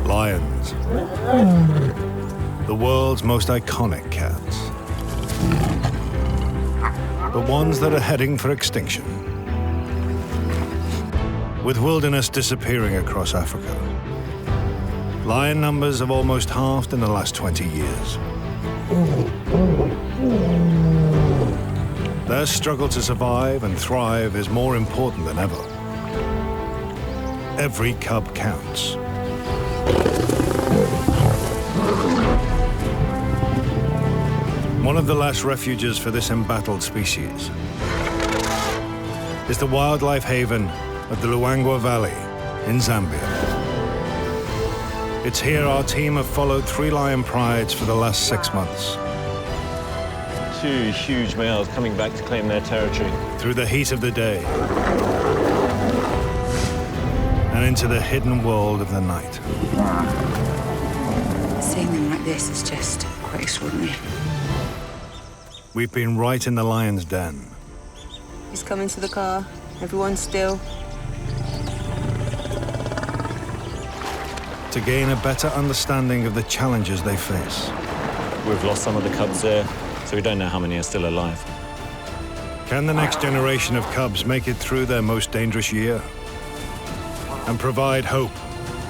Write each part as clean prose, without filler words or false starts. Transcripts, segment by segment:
Lions. The world's most iconic cats. The ones that are heading for extinction. With wilderness disappearing across Africa, lion numbers have almost halved in the last 20 years. Their struggle to survive and thrive is more important than ever. Every cub counts. One of the last refuges for this embattled species is the wildlife haven of the Luangwa Valley in Zambia. It's here our team have followed 3 lion prides for the last 6 months. 2 huge males coming back to claim their territory. Through the heat of the day and into the hidden world of the night. Seeing them like this is just quite extraordinary. We've been right in the lion's den. He's coming to the car. Everyone's still. To gain a better understanding of the challenges they face. We've lost some of the cubs there, so we don't know how many are still alive. Can the next generation of cubs make it through their most dangerous year? And provide hope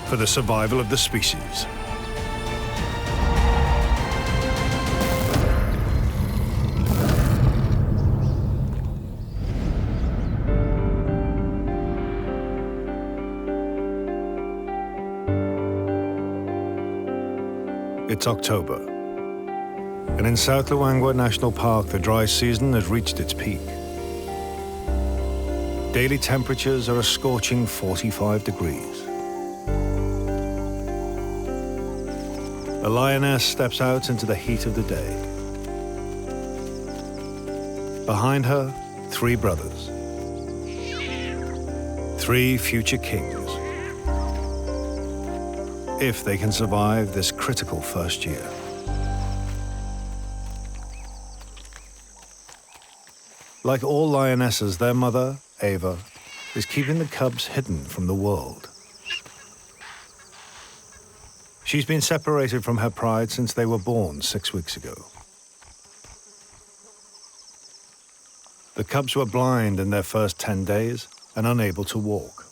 for the survival of the species? It's October, and in South Luangwa National Park, the dry season has reached its peak. Daily temperatures are a scorching 45 degrees. A lioness steps out into the heat of the day. Behind her, 3 brothers. 3 future kings. If they can survive this critical first year. Like all lionesses, their mother, Ava, is keeping the cubs hidden from the world. She's been separated from her pride since they were born 6 weeks ago. The cubs were blind in their first 10 days and unable to walk.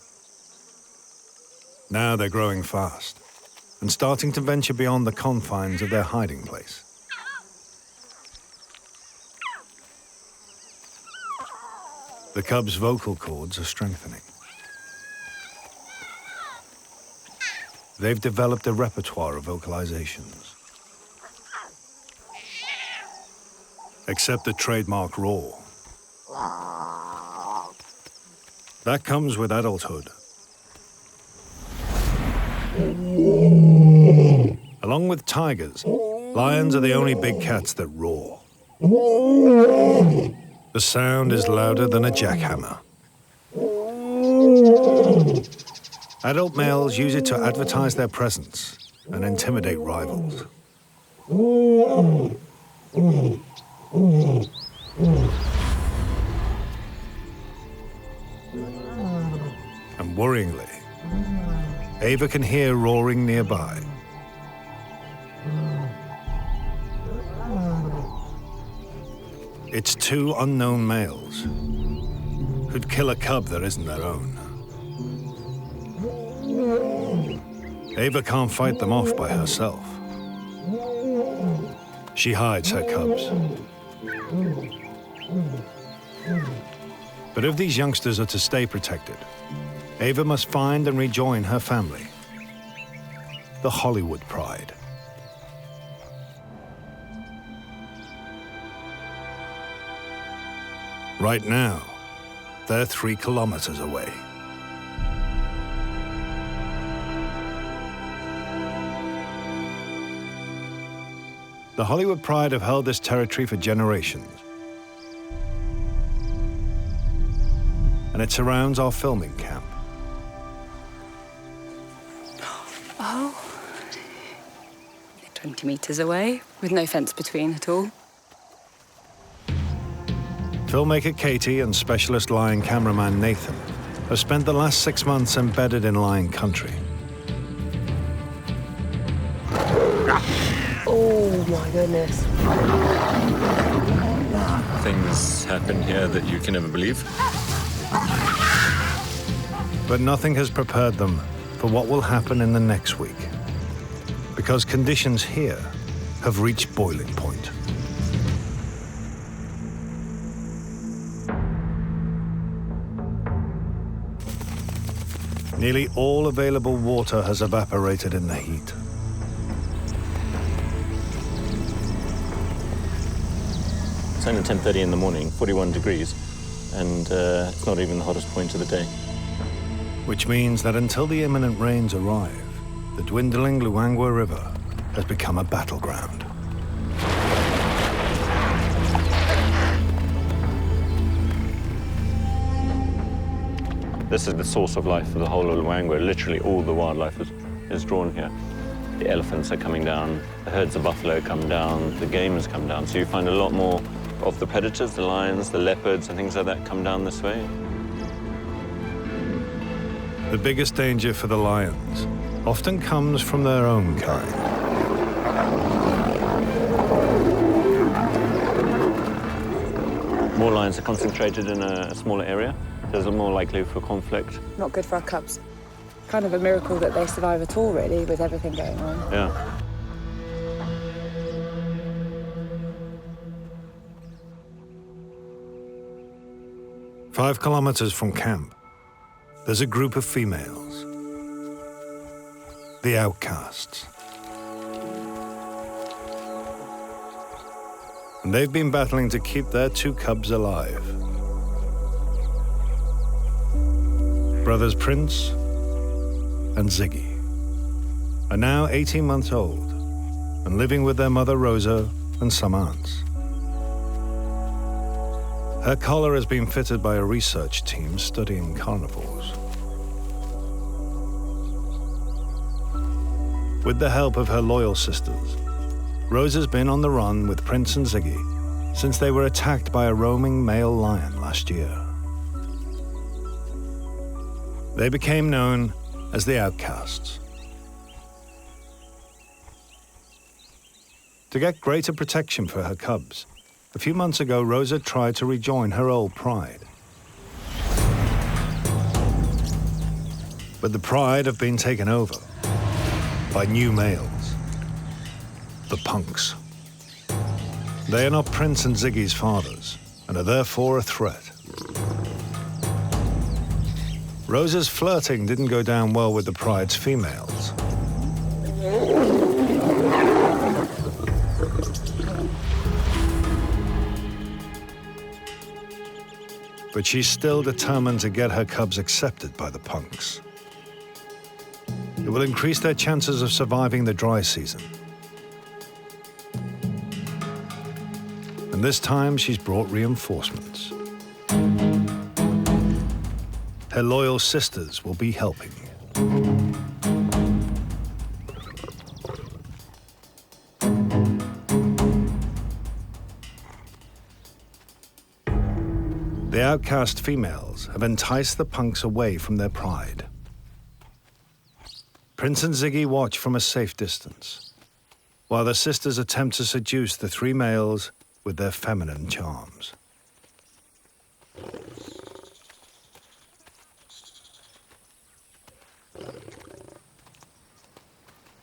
Now they're growing fast and starting to venture beyond the confines of their hiding place. The cubs' vocal cords are strengthening. They've developed a repertoire of vocalizations. Except the trademark roar. That comes with adulthood. Along with tigers, lions are the only big cats that roar. The sound is louder than a jackhammer. Adult males use it to advertise their presence and intimidate rivals. And worryingly, Ava can hear roaring nearby. It's 2 unknown males who'd kill a cub that isn't their own. Ava can't fight them off by herself. She hides her cubs. But if these youngsters are to stay protected, Ava must find and rejoin her family, the Hollywood Pride. Right now, they're 3 kilometers away. The Hollywood Pride have held this territory for generations. And it surrounds our filming camp. Oh. 20 meters away, with no fence between at all. Filmmaker Katie and specialist lion cameraman Nathan have spent the last 6 months embedded in lion country. Oh my goodness. Things happen here that you can never believe. But nothing has prepared them for what will happen in the next week, because conditions here have reached boiling point. Nearly all available water has evaporated in the heat. It's only 10:30 in the morning, 41 degrees, and it's not even the hottest point of the day. Which means that until the imminent rains arrive, the dwindling Luangwa River has become a battleground. This is the source of life for the whole of Luangwa. Literally all the wildlife is drawn here. The elephants are coming down, the herds of buffalo come down, the game has come down. So you find a lot more of the predators, the lions, the leopards and things like that come down this way. The biggest danger for the lions often comes from their own kind. More lions are concentrated in a smaller area. There's a more likelihood for conflict. Not good for our cubs. Kind of a miracle that they survive at all, really, with everything going on. Yeah. "5 kilometers from camp, there's a group of females, the outcasts. And they've been battling to keep their 2 cubs alive. Brothers Prince and Ziggy are now 18 months old and living with their mother Rosa and some aunts. Her collar has been fitted by a research team studying carnivores. With the help of her loyal sisters, Rosa's been on the run with Prince and Ziggy since they were attacked by a roaming male lion last year. They became known as the outcasts. To get greater protection for her cubs, a few months ago, Rosa tried to rejoin her old pride. But the pride have been taken over by new males, the punks. They are not Prince and Ziggy's fathers and are therefore a threat. Rosa's flirting didn't go down well with the pride's females. But she's still determined to get her cubs accepted by the punks. It will increase their chances of surviving the dry season. And this time she's brought reinforcements. Her loyal sisters will be helping. The outcast females have enticed the punks away from their pride. Prince and Ziggy watch from a safe distance, while the sisters attempt to seduce the 3 males with their feminine charms.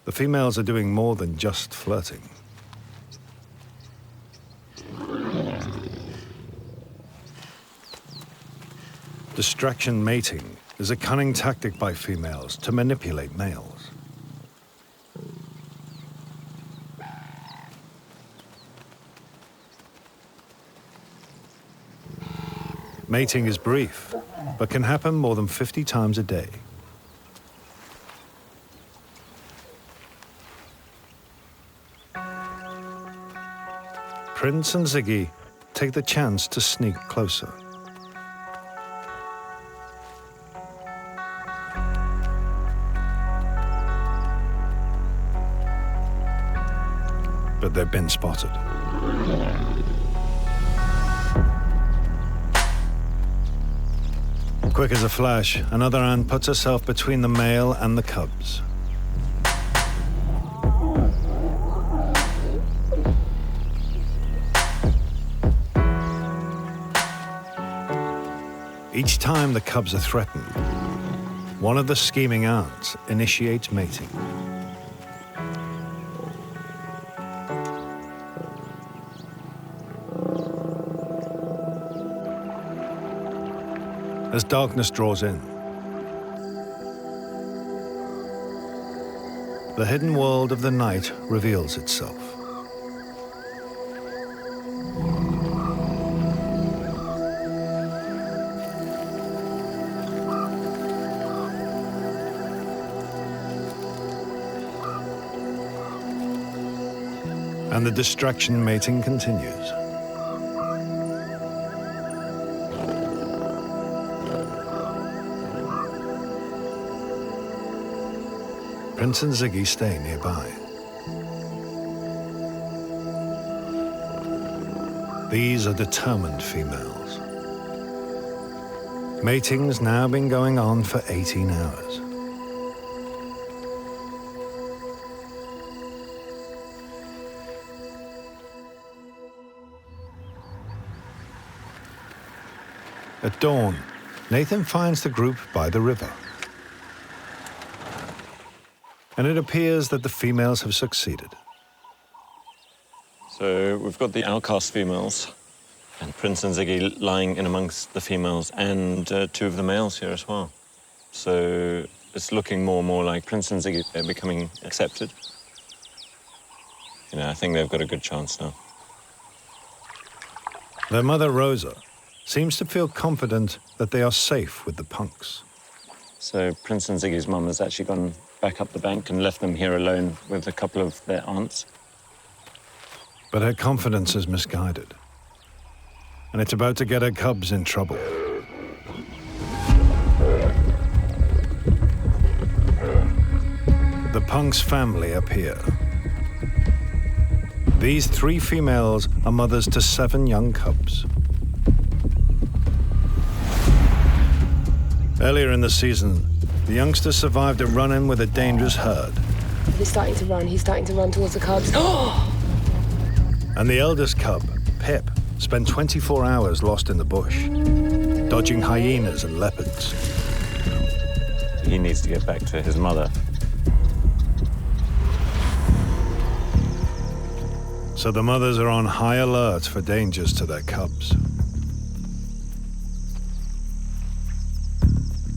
The females are doing more than just flirting. Distraction mating is a cunning tactic by females to manipulate males. Mating is brief, but can happen more than 50 times a day. Prince and Ziggy take the chance to sneak closer. But they've been spotted. Quick as a flash, another ant puts herself between the male and the cubs. Each time the cubs are threatened, one of the scheming aunts initiates mating. As darkness draws in, the hidden world of the night reveals itself. And the distraction mating continues. Prince and Ziggy stay nearby. These are determined females. Mating's now been going on for 18 hours. At dawn, Nathan finds the group by the river. And it appears that the females have succeeded. So we've got the outcast females and Prince and Ziggy lying in amongst the females and two of the males here as well. So it's looking more and more like Prince and Ziggy are becoming accepted. You know, I think they've got a good chance now. Their mother, Rosa, seems to feel confident that they are safe with the punks. So Prince and Ziggy's mum has actually gone back up the bank and left them here alone with a couple of their aunts. But her confidence is misguided, and it's about to get her cubs in trouble. The punks' family appear. These 3 females are mothers to 7 young cubs. Earlier in the season, the youngsters survived a run-in with a dangerous herd. He's starting to run towards the cubs. And the eldest cub, Pip, spent 24 hours lost in the bush, dodging hyenas and leopards. He needs to get back to his mother. So the mothers are on high alert for dangers to their cubs.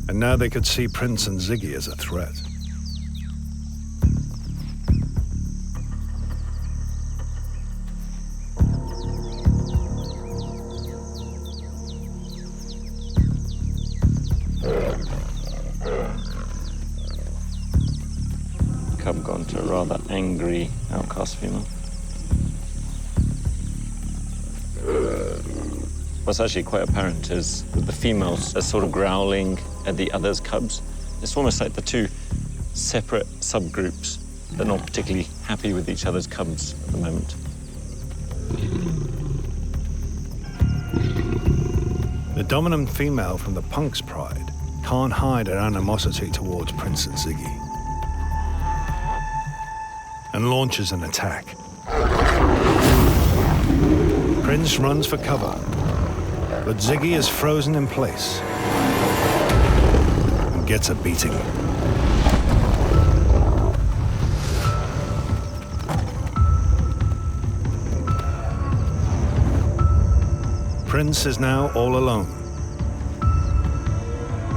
And now they could see Prince and Ziggy as a threat. Cub gone to a rather angry outcast female. What's actually quite apparent is that the females are sort of growling at the other's cubs. It's almost like the 2 separate subgroups. They're not particularly happy with each other's cubs at the moment. The dominant female from the punk's pride can't hide her animosity towards Prince and Ziggy, and launches an attack. Prince runs for cover, but Ziggy is frozen in place and gets a beating. Prince is now all alone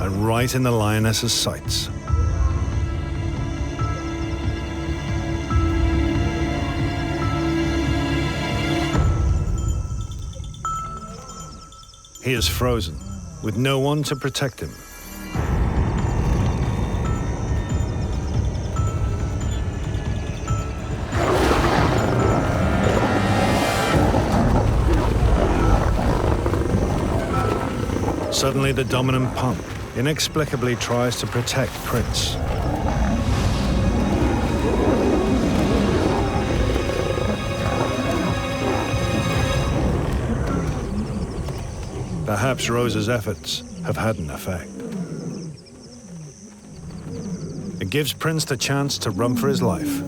and right in the lioness's sights. He is frozen, with no one to protect him. Suddenly, the dominant punk inexplicably tries to protect Prince. Perhaps Rosa's efforts have had an effect. It gives Prince the chance to run for his life.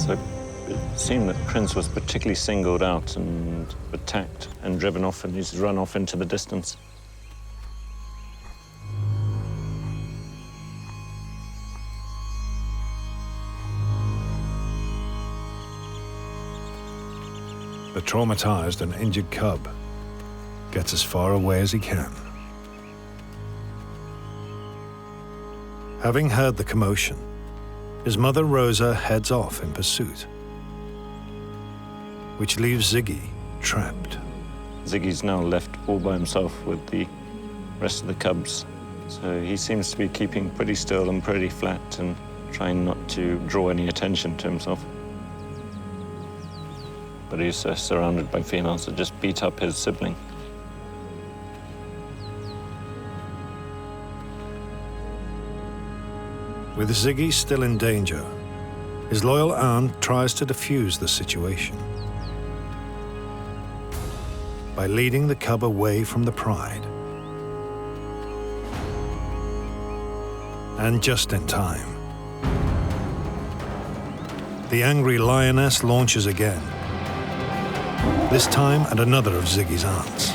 So it seemed that Prince was particularly singled out and attacked and driven off, and he's run off into the distance. The traumatized and injured cub gets as far away as he can. Having heard the commotion, his mother Rosa heads off in pursuit, which leaves Ziggy trapped. Ziggy's now left all by himself with the rest of the cubs. So he seems to be keeping pretty still and pretty flat and trying not to draw any attention to himself. But he's surrounded by females that just beat up his sibling. With Ziggy still in danger, his loyal aunt tries to defuse the situation by leading the cub away from the pride. And just in time, the angry lioness launches again, this time at another of Ziggy's aunts.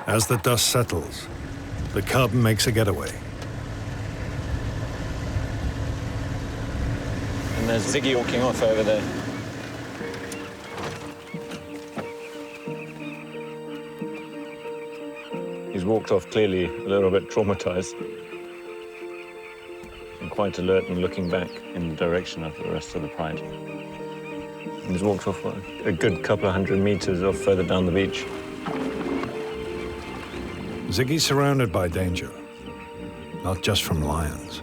As the dust settles, the cub makes a getaway. And there's Ziggy walking off over there. He's walked off clearly a little bit traumatized and quite alert and looking back in the direction of the rest of the pride. And he's walked off a good couple of 100 meters off further down the beach. Ziggy's surrounded by danger, not just from lions.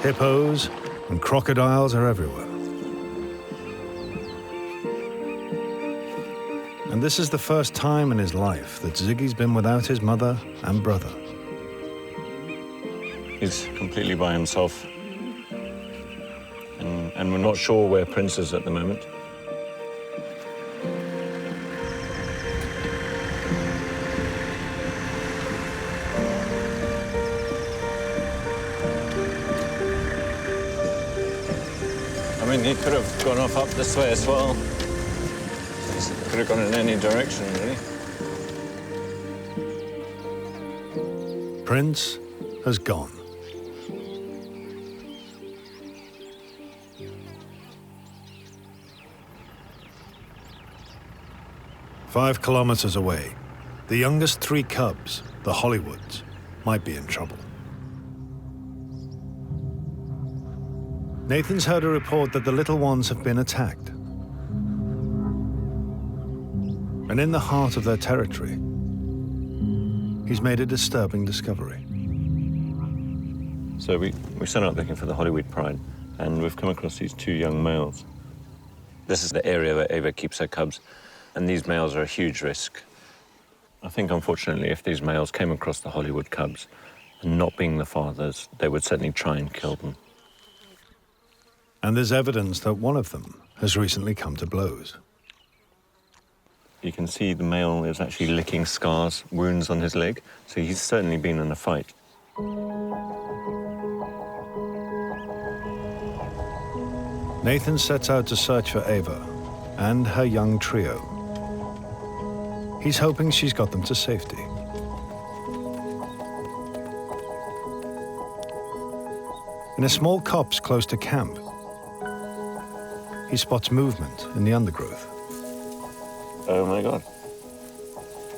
Hippos and crocodiles are everywhere. And this is the first time in his life that Ziggy's been without his mother and brother. He's completely by himself. And we're not sure where Prince is at the moment. I mean, he could have gone off up this way as well. He could have gone in any direction, really. Prince has gone. Five kilometers away, the youngest three cubs, the Hollywoods, might be in trouble. Nathan's heard a report that the little ones have been attacked. And in the heart of their territory, he's made a disturbing discovery. So we set out looking for the Hollywood pride, and we've come across these two young males. This is the area where Ava keeps her cubs, and these males are a huge risk. I think, unfortunately, if these males came across the Hollywood cubs, and not being the fathers, they would certainly try and kill them. And there's evidence that one of them has recently come to blows. You can see the male is actually licking scars, wounds on his leg, so he's certainly been in a fight. Nathan sets out to search for Ava and her young trio. He's hoping she's got them to safety. In a small copse close to camp, he spots movement in the undergrowth. Oh my God.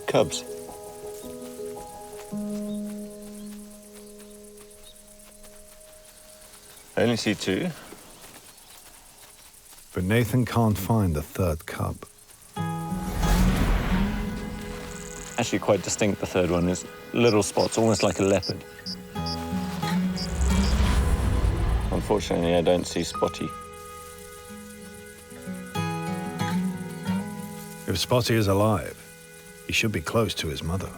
Cubs. I only see two. But Nathan can't find the third cub. Actually quite distinct, the third one is little spots, almost like a leopard. Unfortunately, I don't see Spotty. If Spotty is alive, He should be close to his mother.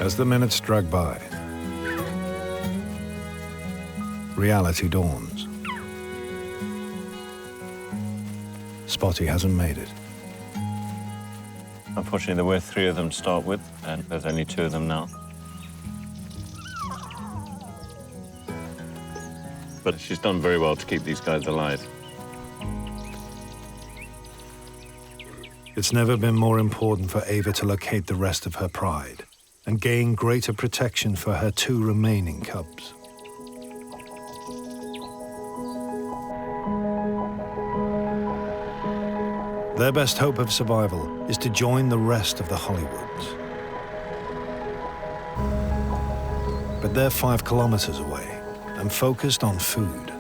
As the minutes drag by, reality dawns. Spotty hasn't made it. Unfortunately, there were 3 of them to start with, and there's only 2 of them now. But she's done very well to keep these guys alive. It's never been more important for Ava to locate the rest of her pride and gain greater protection for her 2 remaining cubs. Their best hope of survival is to join the rest of the Hollywoods. But they're 5 kilometers away and focused on food.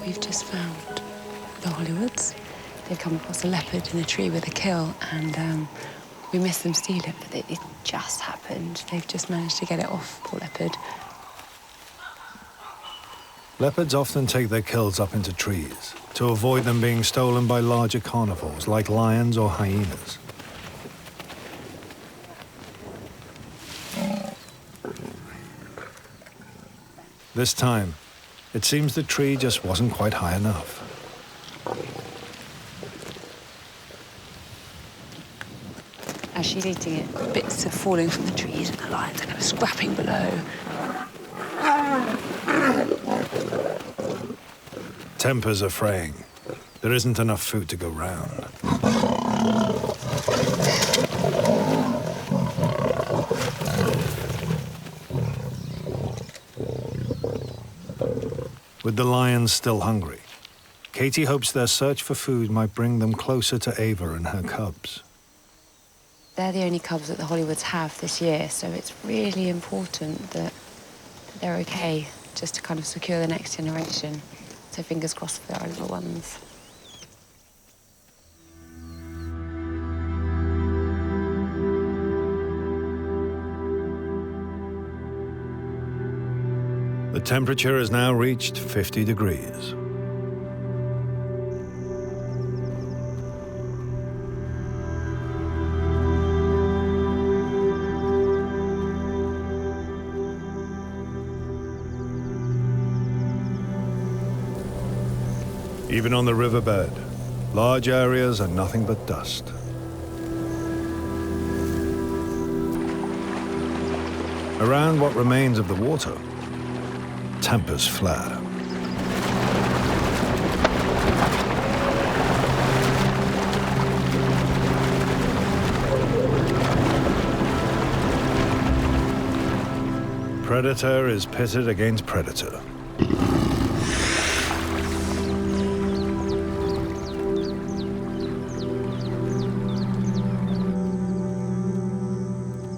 We've just found the Hollywoods. They've come across a leopard in a tree with a kill, and we missed them steal it, but it just happened. They've just managed to get it off, poor leopard. Leopards often take their kills up into trees to avoid them being stolen by larger carnivores like lions or hyenas. This time, it seems the tree just wasn't quite high enough. As she's eating it, bits are falling from the trees and the lions are kind of scrapping below. Tempers are fraying. There isn't enough food to go round. With the lions still hungry, Katie hopes their search for food might bring them closer to Ava and her cubs. They're the only cubs that the Hollywoods have this year, so it's really important that they're okay, just to kind of secure the next generation. So fingers crossed for our little ones. The temperature has now reached 50 degrees. Even on the riverbed, large areas are nothing but dust. Around what remains of the water, tempers flare. Predator is pitted against predator.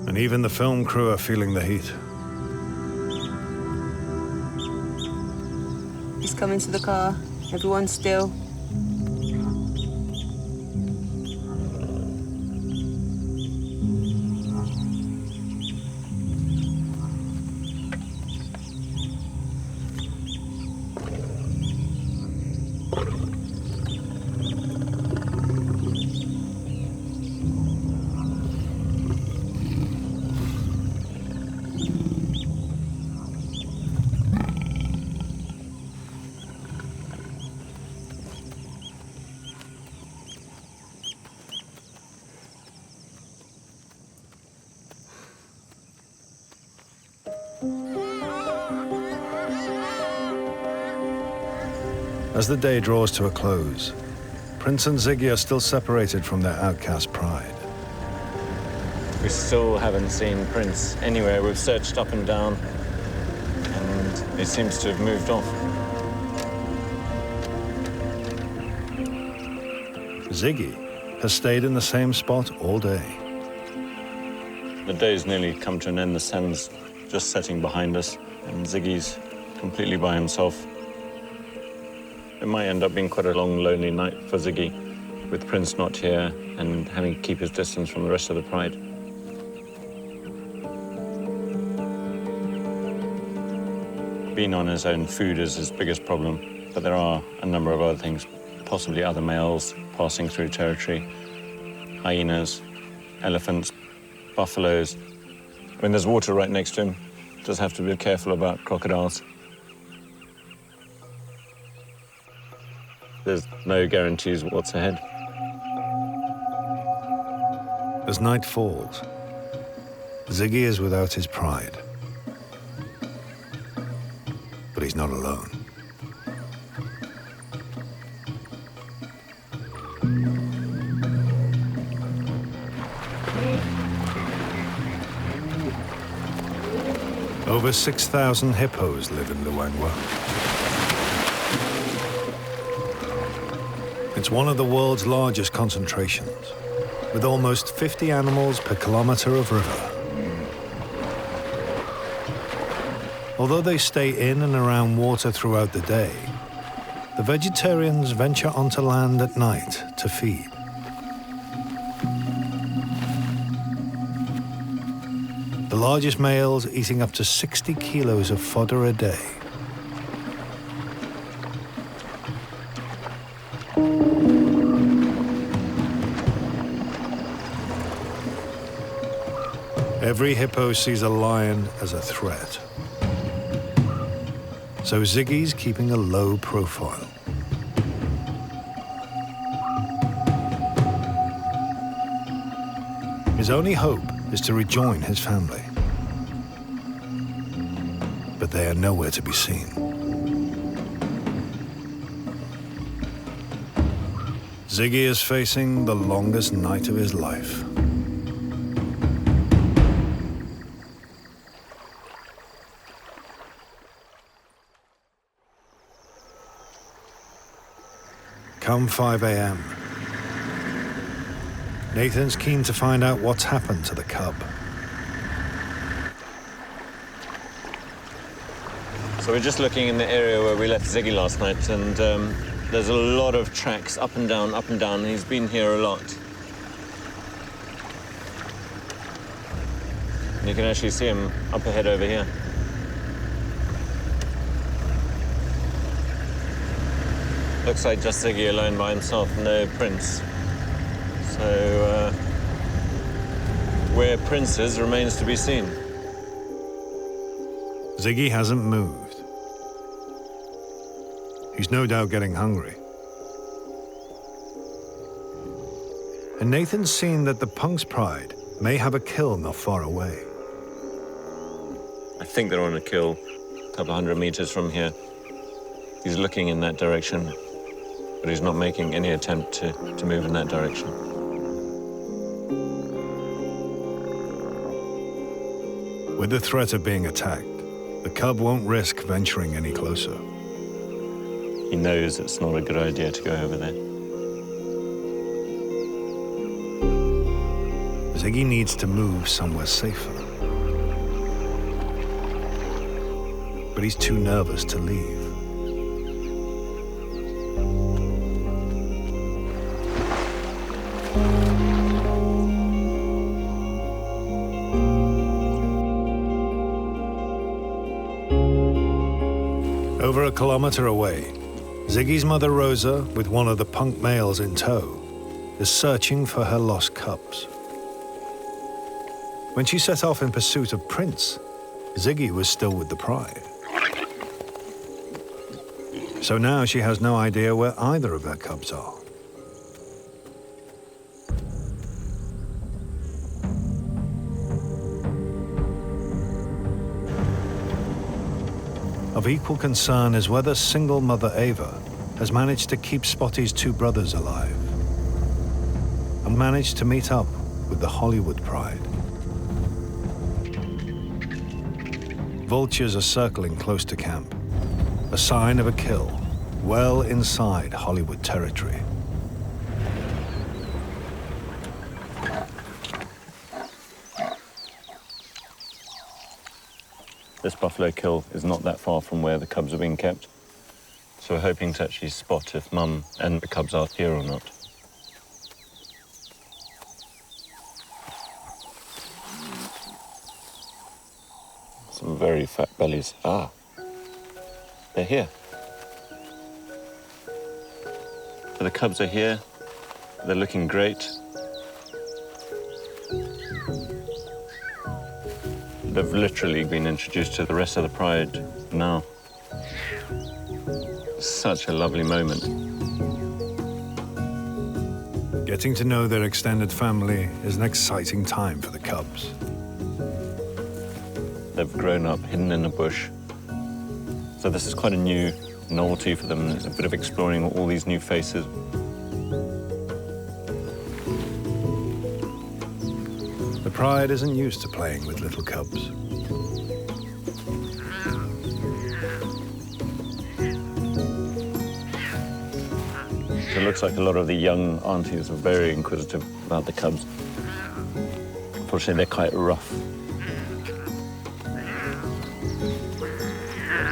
And even the film crew are feeling the heat. He's coming to the car. Everyone's still. As the day draws to a close, Prince and Ziggy are still separated from their outcast pride. We still haven't seen Prince anywhere. We've searched up and down, and he seems to have moved off. Ziggy has stayed in the same spot all day. The day's nearly come to an end. The sun's just setting behind us, and Ziggy's completely by himself. It might end up being quite a long, lonely night for Ziggy, with Prince not here and having to keep his distance from the rest of the pride. Being on his own, food is his biggest problem, but there are a number of other things, possibly other males passing through territory, hyenas, elephants, buffaloes. When there's water right next to him, just have to be careful about crocodiles. There's no guarantees what's ahead. As night falls, Ziggy is without his pride. But he's not alone. Over 6,000 hippos live in Luangwa. It's one of the world's largest concentrations, with almost 50 animals per kilometre of river. Although they stay in and around water throughout the day, the vegetarians venture onto land at night to feed. The largest males eating up to 60 kilos of fodder a day. Every hippo sees a lion as a threat. So Ziggy's keeping a low profile. His only hope is to rejoin his family. But they are nowhere to be seen. Ziggy is facing the longest night of his life. Come 5 a.m. Nathan's keen to find out what's happened to the cub. So we're just looking in the area where we left Ziggy last night, and there's a lot of tracks up and down, and he's been here a lot. And you can actually see him up ahead over here. Looks like just Ziggy alone by himself, no Prince. So where Prince is remains to be seen. Ziggy hasn't moved. He's no doubt getting hungry. And Nathan's seen that the Punk's pride may have a kill not far away. I think they're on a kill a couple hundred meters from here. He's looking in that direction, but he's not making any attempt to move in that direction. With the threat of being attacked, the cub won't risk venturing any closer. He knows it's not a good idea to go over there. Ziggy needs to move somewhere safer. But he's too nervous to leave. Over a kilometre away, Ziggy's mother Rosa, with one of the Punk males in tow, is searching for her lost cubs. When she set off in pursuit of Prince, Ziggy was still with the pride. So now she has no idea where either of her cubs are. Of equal concern is whether single mother Ava has managed to keep Spotty's two brothers alive and managed to meet up with the Hollywood pride. Vultures are circling close to camp, a sign of a kill well inside Hollywood territory. This buffalo kill is not that far from where the cubs are being kept. So we're hoping to actually spot if Mum and the cubs are here or not. Some very fat bellies. Ah, they're here. So the cubs are here. They're looking great. They've literally been introduced to the rest of the pride now. Such a lovely moment. Getting to know their extended family is an exciting time for the cubs. They've grown up hidden in a bush. So this is quite a new novelty for them. It's a bit of exploring all these new faces. The pride isn't used to playing with little cubs. So it looks like a lot of the young aunties are very inquisitive about the cubs. Unfortunately, they're quite rough.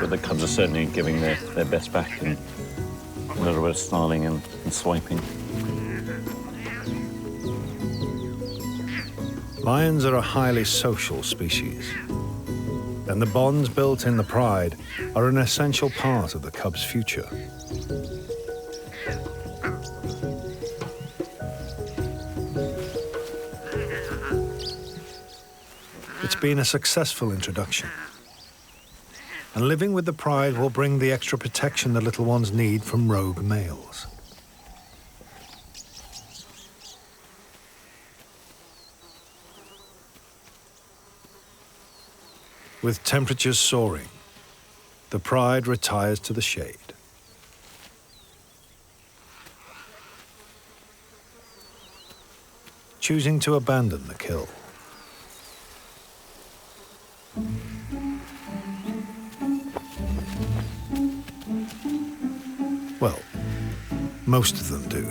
But the cubs are certainly giving their best back and a little bit of snarling and swiping. Lions are a highly social species, and the bonds built in the pride are an essential part of the cub's future. It's been a successful introduction, and living with the pride will bring the extra protection the little ones need from rogue males. With temperatures soaring, the pride retires to the shade. Choosing to abandon the kill. Well, most of them do.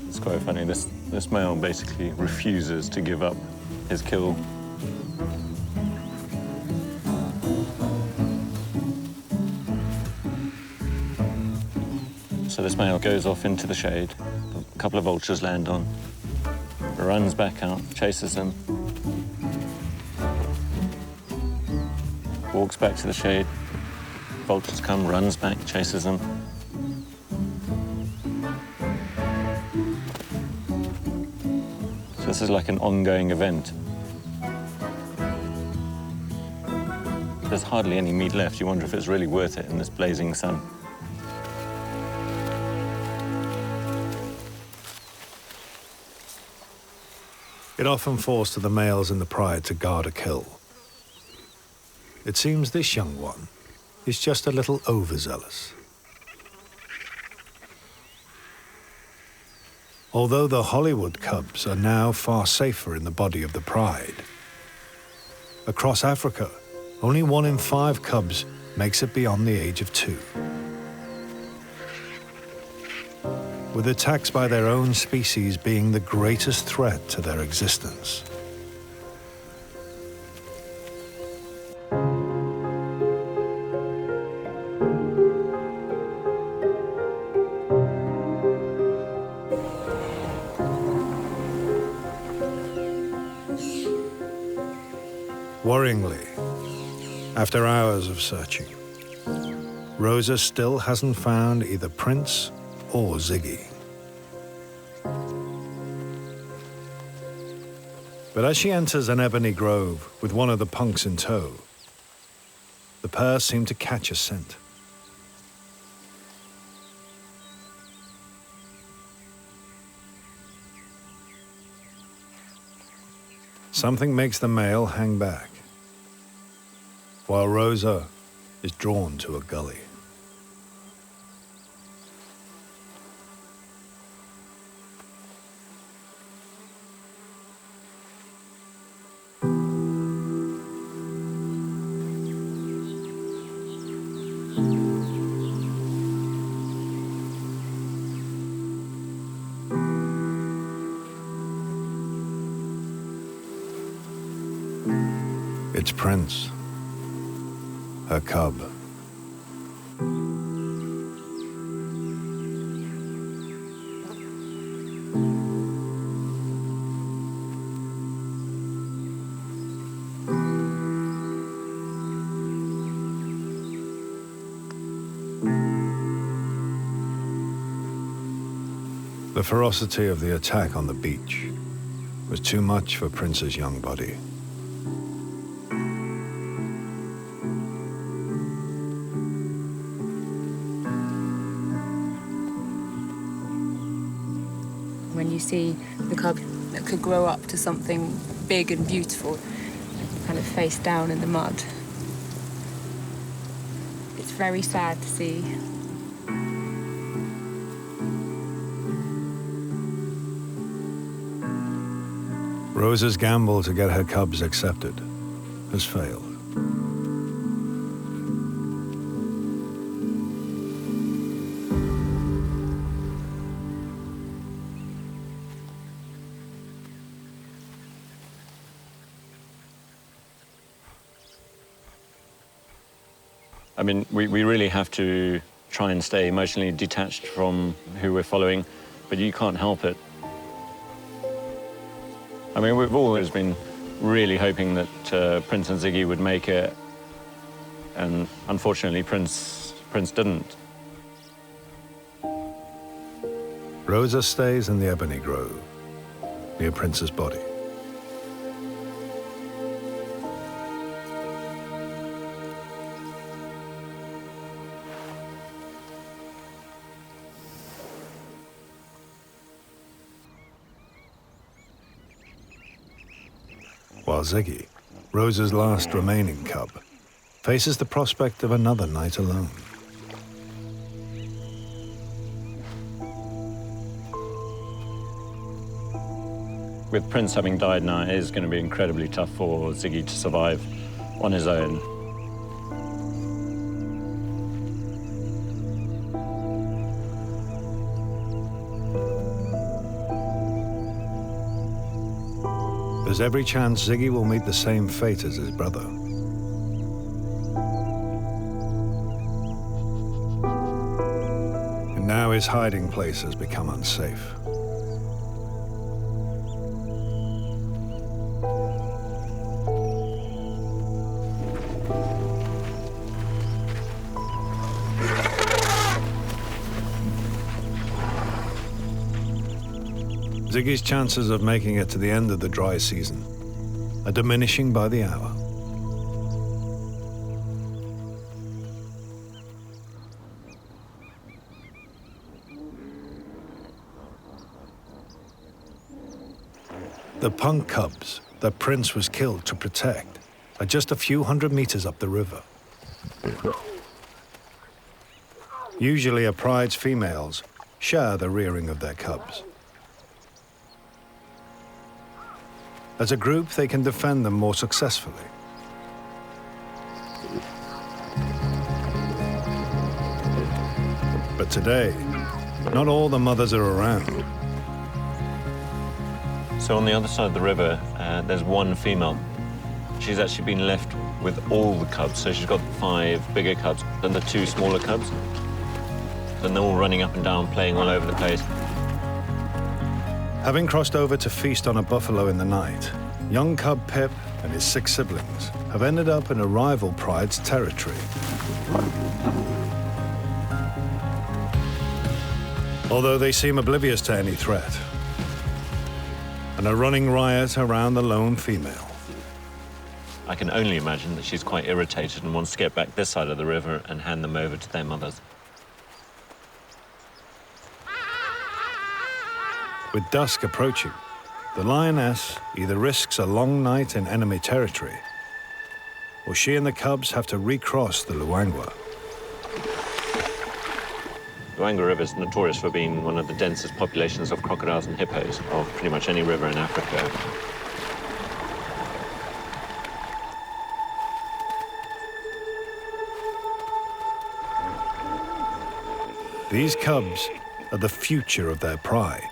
It's quite funny. This male basically refuses to give up his kill. So this male goes off into the shade. A couple of vultures land on, runs back out, chases them, walks back to the shade. Vultures come, runs back, chases them. So this is like an ongoing event. There's hardly any meat left. You wonder if it's really worth it in this blazing sun. It often falls to the males in the pride to guard a kill. It seems this young one is just a little overzealous. Although the Hollywood cubs are now far safer in the body of the pride, across Africa, only 1 in 5 cubs makes it beyond the age of 2. With attacks by their own species being the greatest threat to their existence. Worryingly, after hours of searching, Rosa still hasn't found either Prince or Ziggy. But as she enters an ebony grove with one of the punks in tow, the pair seem to catch a scent. Something makes the male hang back, while Rosa is drawn to a gully. meets Prince, her cub. The ferocity of the attack on the beach was too much for Prince's young body. When you see the cub that could grow up to something big and beautiful, kind of face down in the mud, it's very sad to see. Rosa's gamble to get her cubs accepted has failed. I mean, we really have to try and stay emotionally detached from who we're following, but you can't help it. I mean, we've always been really hoping that Prince and Ziggy would make it, and unfortunately, Prince didn't. Rosa stays in the ebony grove, near Prince's body. While Ziggy, Rosa's last remaining cub, faces the prospect of another night alone. With Prince having died now, it is going to be incredibly tough for Ziggy to survive on his own. There's every chance Ziggy will meet the same fate as his brother. And now his hiding place has become unsafe. Ziggy's chances of making it to the end of the dry season are diminishing by the hour. The punk cubs that Prince was killed to protect are just a few hundred meters up the river. Usually a pride's females share the rearing of their cubs. As a group, they can defend them more successfully. But today, not all the mothers are around. So on the other side of the river, there's one female. She's actually been left with all the cubs, so she's got 5 bigger cubs and the 2 smaller cubs. And they're all running up and down, playing all over the place. Having crossed over to feast on a buffalo in the night, young cub Pip and his 6 siblings have ended up in a rival pride's territory. Although they seem oblivious to any threat, and are running riot around the lone female. I can only imagine that she's quite irritated and wants to get back this side of the river and hand them over to their mothers. With dusk approaching, the Lioness either risks a long night in enemy territory, or she and the cubs have to recross the Luangwa. Luangwa River is notorious for being one of the densest populations of crocodiles and hippos of pretty much any river in Africa. These cubs are the future of their pride.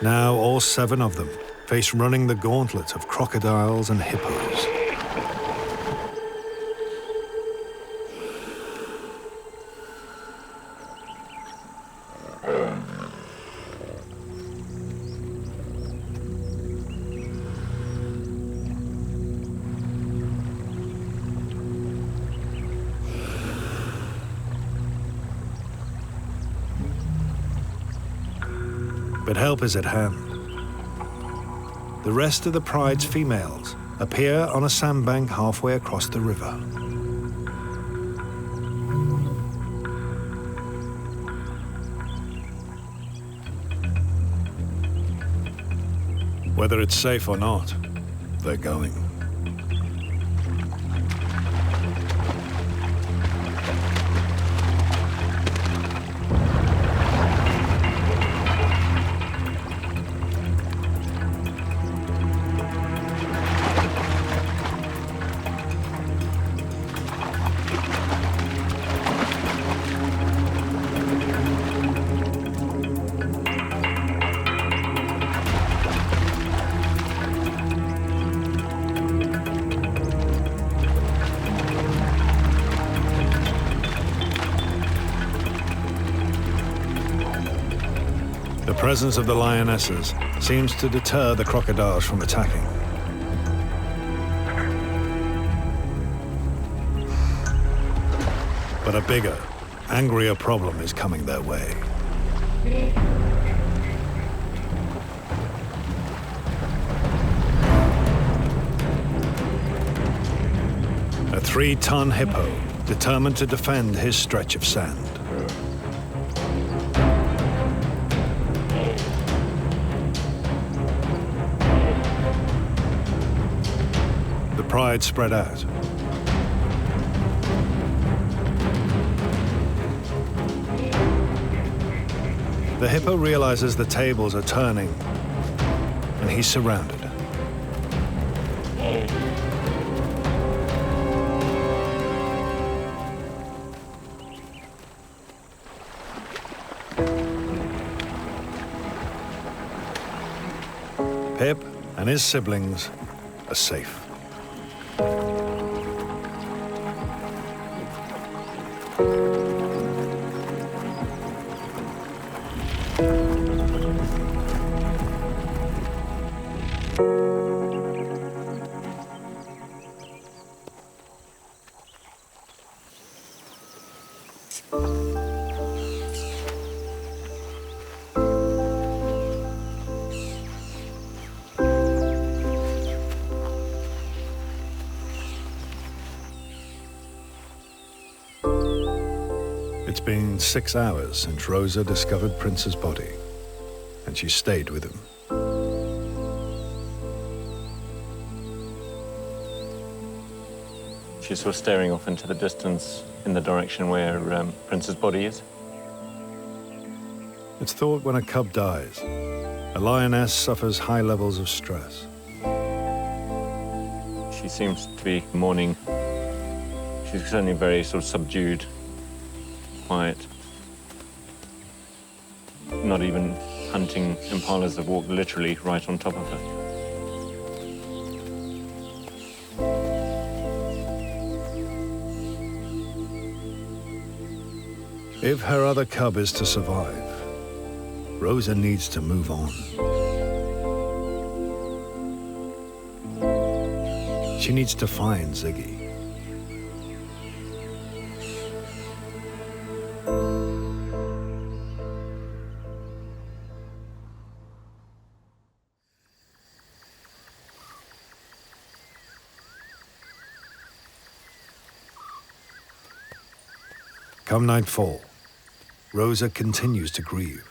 Now all 7 of them face running the gauntlet of crocodiles and hippos. But help is at hand. The rest of the pride's females appear on a sandbank halfway across the river. Whether it's safe or not, they're going. The presence of the lionesses seems to deter the crocodiles from attacking. But a bigger, angrier problem is coming their way. A 3-ton hippo determined to defend his stretch of sand. The pride spread out. The hippo realizes the tables are turning, and he's surrounded. Pip and his siblings are safe. It's been 6 hours since Rosa discovered Prince's body, and she stayed with him. She's sort of staring off into the distance in the direction where Prince's body is. It's thought when a cub dies, a lioness suffers high levels of stress. She seems to be mourning. She's certainly very sort of subdued, quiet. Not even hunting impalas that walk literally right on top of her. If her other cub is to survive, Rosa needs to move on. She needs to find Ziggy. Come nightfall, Rosa continues to grieve.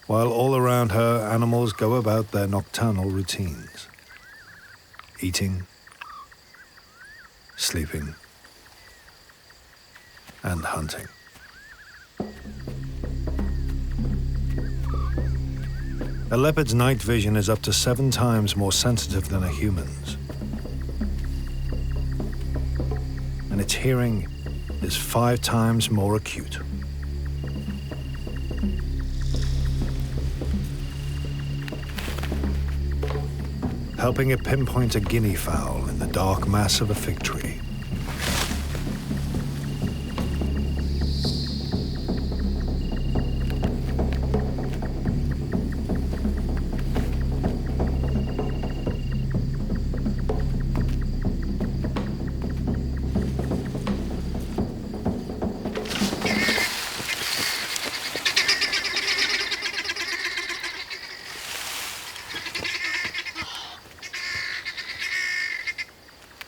While all around her, animals go about their nocturnal routines. Eating, sleeping, and hunting. A leopard's night vision is up to 7 times more sensitive than a human's. And its hearing is 5 times more acute. helping it pinpoint a guinea fowl in the dark mass of a fig tree.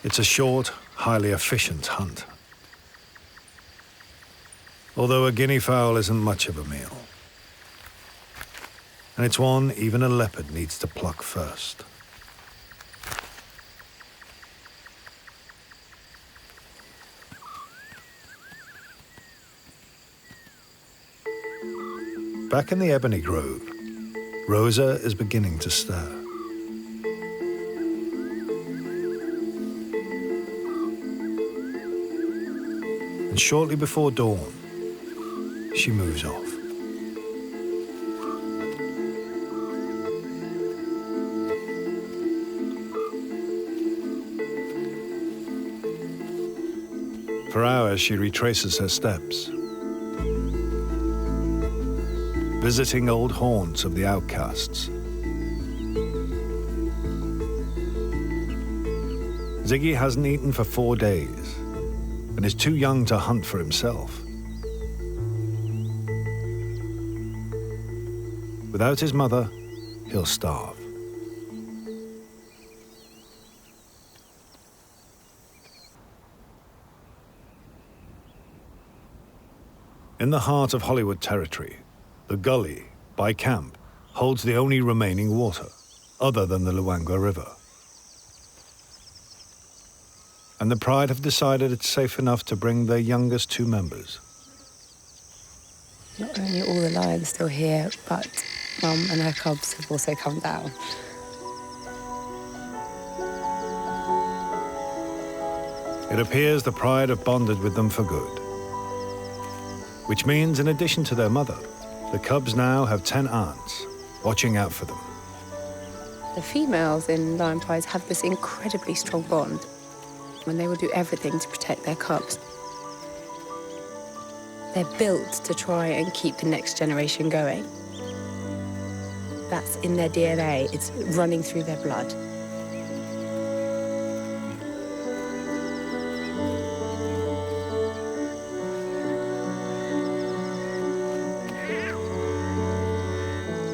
It's a short, highly efficient hunt. Although a guinea fowl isn't much of a meal. And it's one even a leopard needs to pluck first. Back in the ebony grove, Rosa is beginning to stir. And shortly before dawn, she moves off. For hours, she retraces her steps, visiting old haunts of the outcasts. Ziggy hasn't eaten for 4 days and is too young to hunt for himself. Without his mother, he'll starve. In the heart of Hollywood territory, the gully, by camp, holds the only remaining water, other than the Luangwa River. And the Pride have decided it's safe enough to bring their youngest 2 members. Not only are all the lions still here, but Mum and her cubs have also come down. It appears the Pride have bonded with them for good. Which means, in addition to their mother, the cubs now have 10 aunts watching out for them. The females in lion prides have this incredibly strong bond, and they will do everything to protect their cubs. They're built to try and keep the next generation going. That's in their DNA, it's running through their blood.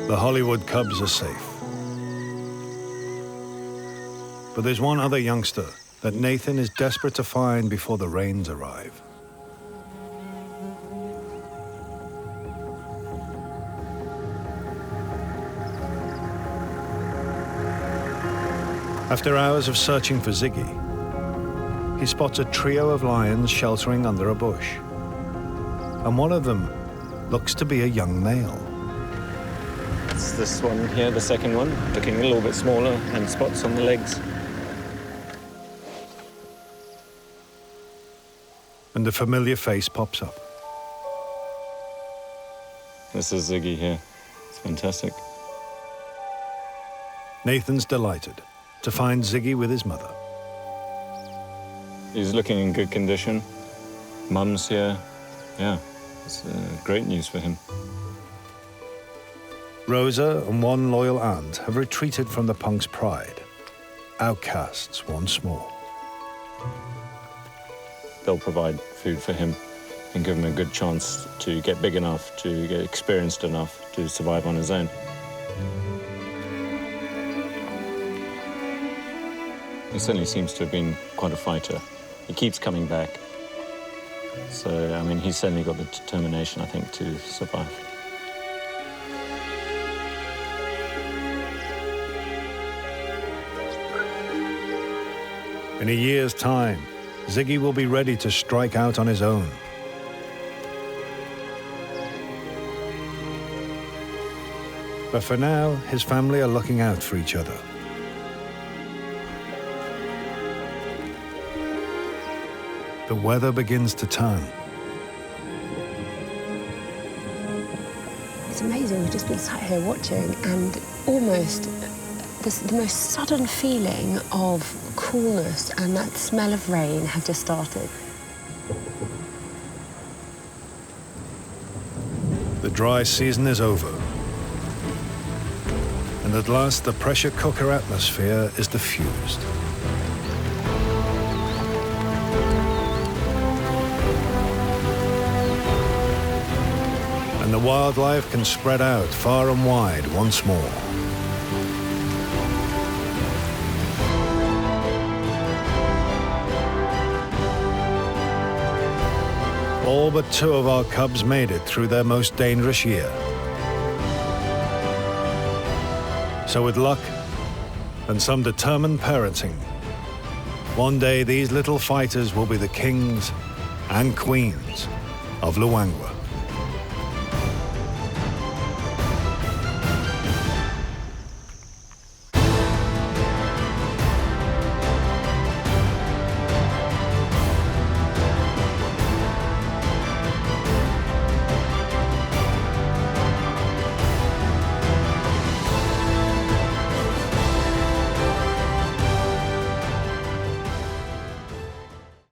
The Hollywood cubs are safe. But there's one other youngster that Nathan is desperate to find before the rains arrive. After hours of searching for Ziggy, he spots a trio of lions sheltering under a bush. And one of them looks to be a young male. It's this one here, the second one, looking a little bit smaller and spots on the legs. And a familiar face pops up. This is Ziggy here. It's fantastic. Nathan's delighted to find Ziggy with his mother. He's looking in good condition. Mum's here. Yeah, it's great news for him. Rosa and one loyal aunt have retreated from the punk's pride, outcasts once more. They'll provide food for him and give him a good chance to get big enough, to get experienced enough to survive on his own. He certainly seems to have been quite a fighter. He keeps coming back. So, I mean, he's certainly got the determination, I think, to survive. In a year's time, Ziggy will be ready to strike out on his own. But for now, his family are looking out for each other. The weather begins to turn. It's amazing, we've just been sat here watching, and almost the most sudden feeling of coolness and that smell of rain have just started. The dry season is over. And at last the pressure cooker atmosphere is diffused. And the wildlife can spread out far and wide once more. All but 2 of our cubs made it through their most dangerous year. So with luck and some determined parenting, one day these little fighters will be the kings and queens of Luangwa.